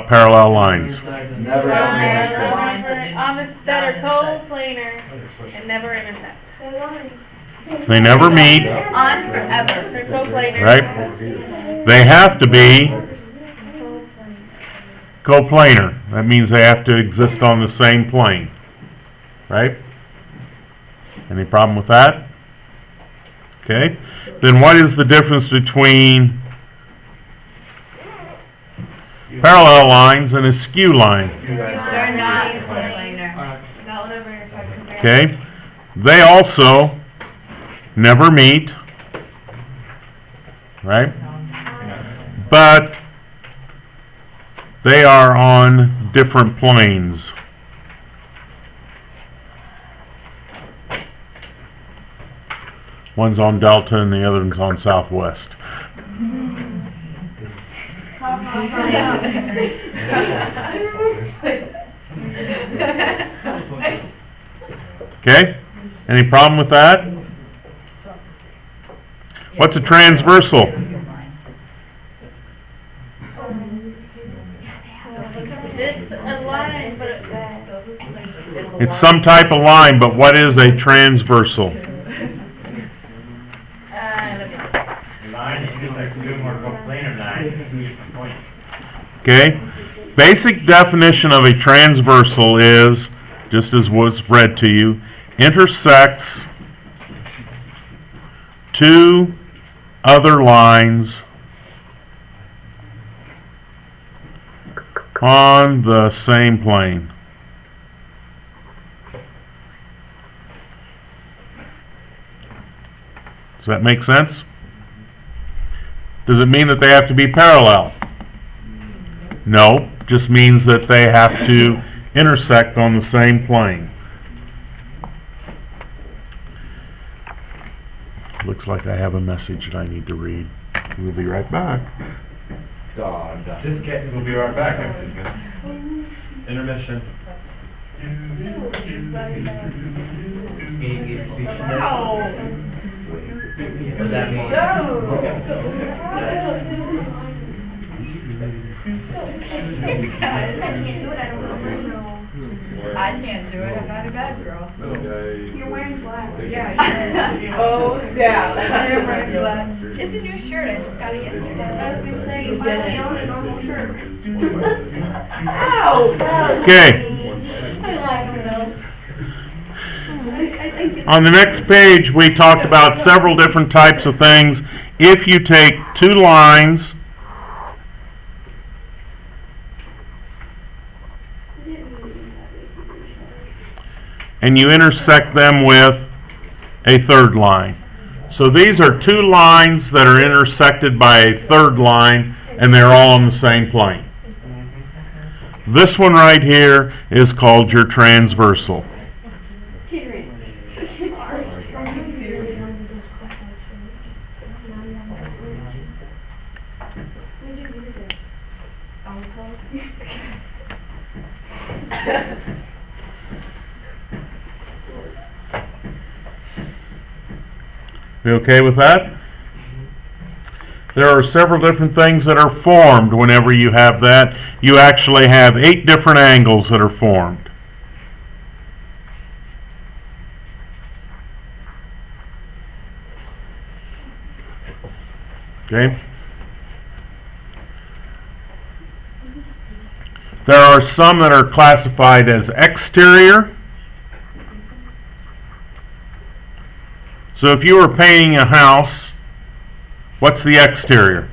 parallel lines? Never that are coplanar and never intersect. They never meet. On forever. They're coplanar. Right? They have to be coplanar. That means they have to exist on the same plane. Right? Any problem with that? Okay. Then what is the difference between parallel lines and a skew line? They're not coplanar. Not whenever intersect. Okay. They also never meet. Right? But they are on different planes. One's on delta and the other one's on southwest. Okay? Any problem with that? What's a transversal? It's a line, but It's some type of line, but what is a transversal? Okay? Basic definition of a transversal is, just as was read to you, intersects two other lines on the same plane. Does that make sense? Does it mean that they have to be parallel? No, just means that they have to intersect on the same plane. Looks like I have a message that I need to read. We'll be right back. Just kidding, we'll be right back. Intermission. What does that mean? I can't do it, I'm not a bad girl. You're wearing black. Yeah. Oh, yeah. I'm wearing black. It's a new shirt, I just got it yesterday. I was gonna say, you finally own a normal shirt. Ow! Okay. I like them though. On the next page, we talked about several different types of things. If you take two lines and you intersect them with a third line. So these are two lines that are intersected by a third line, and they're all on the same plane. This one right here is called your transversal. You okay with that? There are several different things that are formed whenever you have that. You actually have 8 different angles that are formed. Okay? There are some that are classified as exterior. So if you were painting a house, what's the exterior?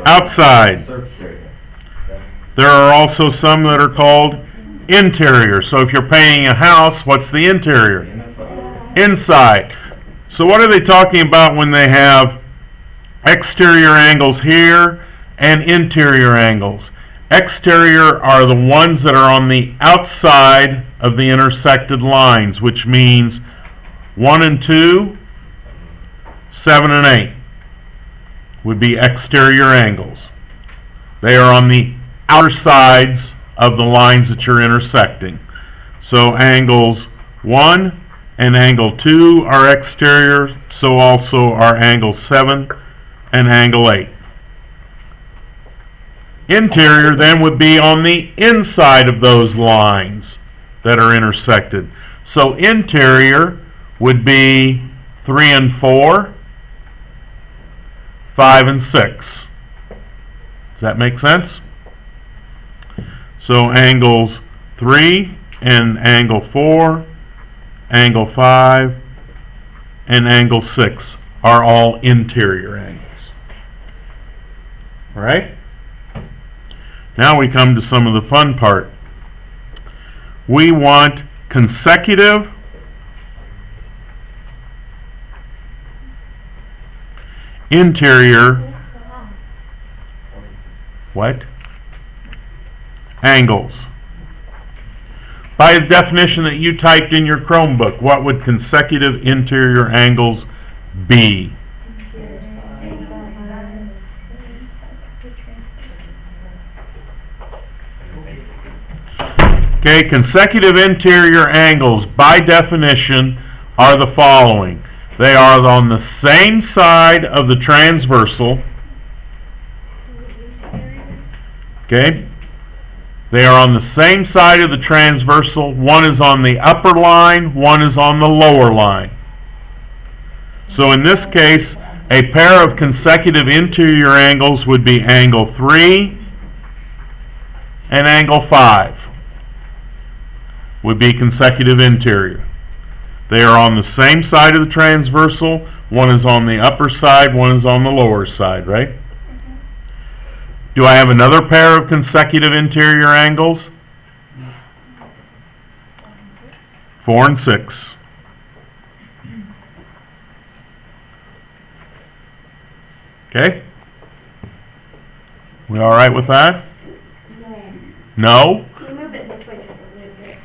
Outside. There are also some that are called interior. So if you're painting a house, what's the interior? Inside. So what are they talking about when they have exterior angles here and interior angles? Exterior are the ones that are on the outside of the intersected lines, which means 1 and 2, 7 and 8 would be exterior angles. They are on the outer sides of the lines that you're intersecting. So angles 1 and angle 2 are exterior, so also are angle 7 and angle 8. Interior then would be on the inside of those lines that are intersected. So interior would be 3 and 4, 5 and 6. Does that make sense? So angles 3 and angle 4, angle 5, and angle 6 are all interior angles. Alright? Now we come to some of the fun part. We want consecutive interior angles. By the definition that you typed in your Chromebook, what would consecutive interior angles be? Okay, consecutive interior angles, by definition, are the following. They are on the same side of the transversal. Okay? They are on the same side of the transversal. One is on the upper line, one is on the lower line. So in this case, a pair of consecutive interior angles would be angle 3 and angle 5. Would be consecutive interior. They are on the same side of the transversal. One is on the upper side, one is on the lower side, right? Do I have another pair of consecutive interior angles? 4 and 6. Okay? We all right with that? No? Can you move it this way just a little bit?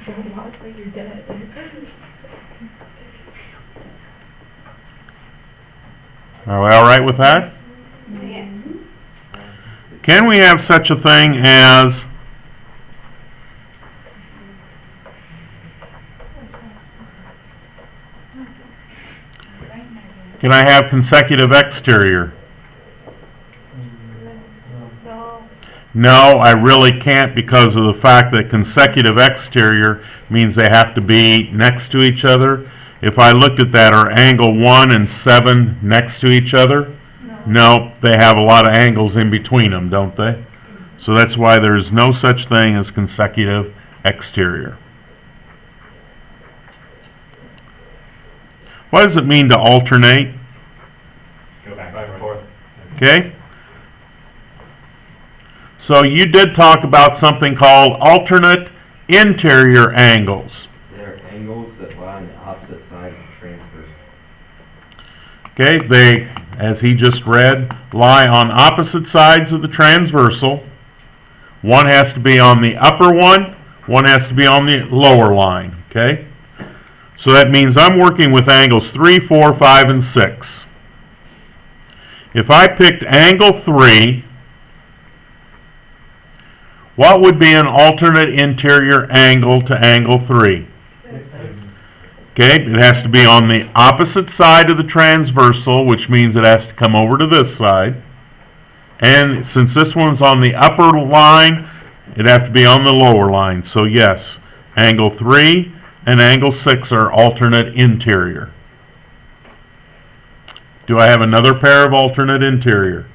Don't walk like you're dead. Are we all right with that? Yeah. Can we have such a thing as can I have consecutive exterior? No, I really can't, because of the fact that consecutive exterior means they have to be next to each other. If I looked at that, are angle 1 and 7 next to each other? No, they have a lot of angles in between them, don't they? So that's why there's no such thing as consecutive exterior. What does it mean to alternate? Go back and forth. Okay? So you did talk about something called alternate interior angles. They're angles that lie on the opposite side of the transversal. Okay, they, as he just read, lie on opposite sides of the transversal. One has to be on the upper one has to be on the lower line, okay? So that means I'm working with angles 3, 4, 5, and 6. If I picked angle 3, what would be an alternate interior angle to angle 3? Okay, it has to be on the opposite side of the transversal, which means it has to come over to this side. And since this one's on the upper line, it has to be on the lower line. So yes, angle 3 and angle 6 are alternate interior. Do I have another pair of alternate interior?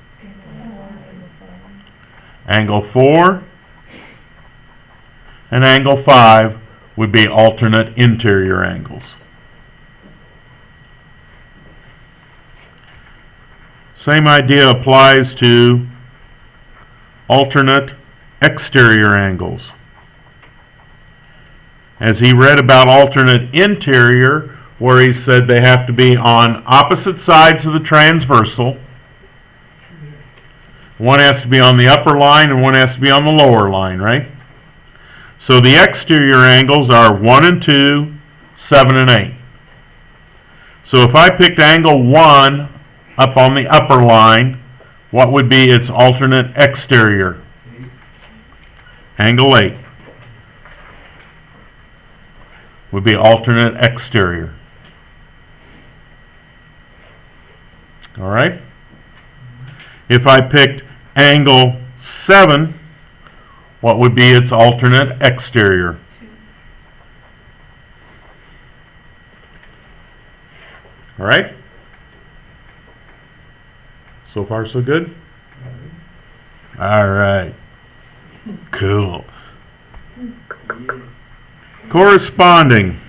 Angle 4 and angle 5 would be alternate interior angles. Same idea applies to alternate exterior angles. As he read about alternate interior, where he said they have to be on opposite sides of the transversal. One has to be on the upper line and one has to be on the lower line, right? So the exterior angles are 1 and 2, 7 and 8. So if I picked angle 1 up on the upper line, what would be its alternate exterior? Angle 8 would be alternate exterior. Alright? If I picked angle 7, what would be its alternate exterior? Alright? So far so good? Alright. Cool. Corresponding.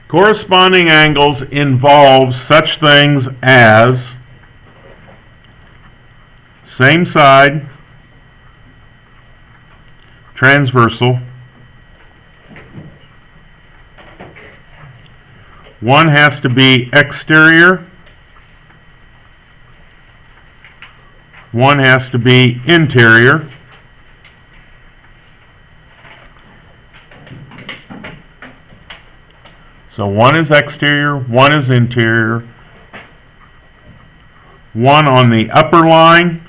Corresponding angles involve such things as same side, transversal, one has to be exterior, one has to be interior, so one is exterior, one is interior, one on the upper line,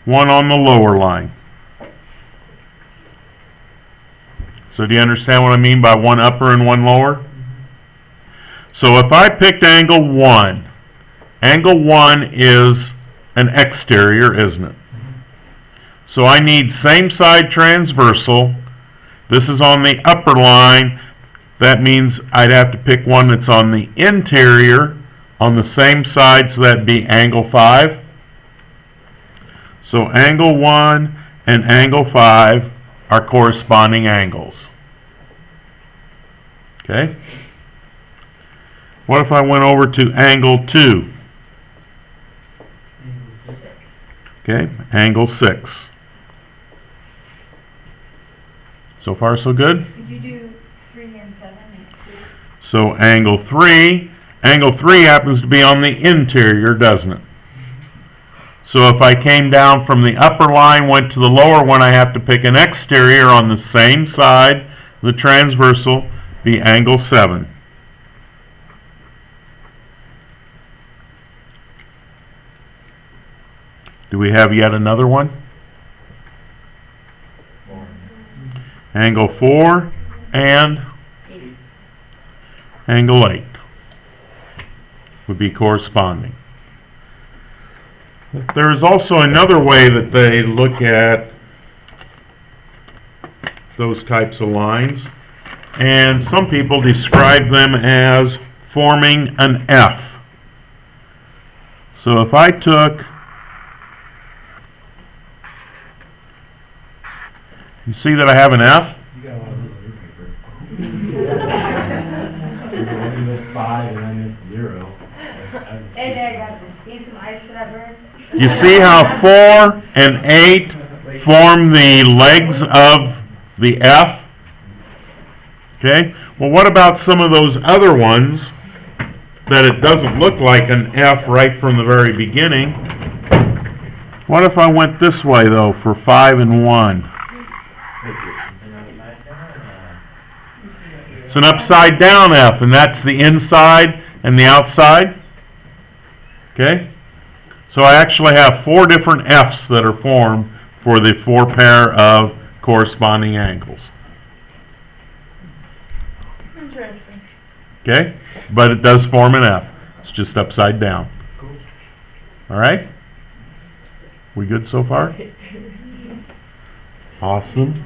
one on the lower line. So do you understand what I mean by one upper and one lower? So if I picked angle 1, angle 1 is an exterior, isn't it? So I need same side transversal. This is on the upper line. That means I'd have to pick one that's on the interior on the same side, so that'd be angle 5. So angle 1 and angle 5 are corresponding angles. Okay? What if I went over to angle 2? Okay, angle 6. So far so good? Could you do 3 and 7 next week? So angle 3 happens to be on the interior, doesn't it? So if I came down from the upper line, went to the lower one, I have to pick an exterior on the same side, the transversal, be angle 7. Do we have yet another one? Angle 4 and angle 8 would be corresponding. There is also another way that they look at those types of lines, and some people describe them as forming an F. So if I took, you see that I have an F? You got a lot of newspaper. You missed 5 and I missed 0. Hey, Dad, I got this. Need some ice for that bird? You see how 4 and 8 form the legs of the F? Okay? Well, what about some of those other ones that it doesn't look like an F right from the very beginning? What if I went this way, though, for 5 and 1? It's an upside down F, and that's the inside and the outside. Okay? So I actually have 4 different F's that are formed for the 4 pair of corresponding angles. Interesting. Okay? But it does form an F. It's just upside down. Alright? We good so far? Awesome.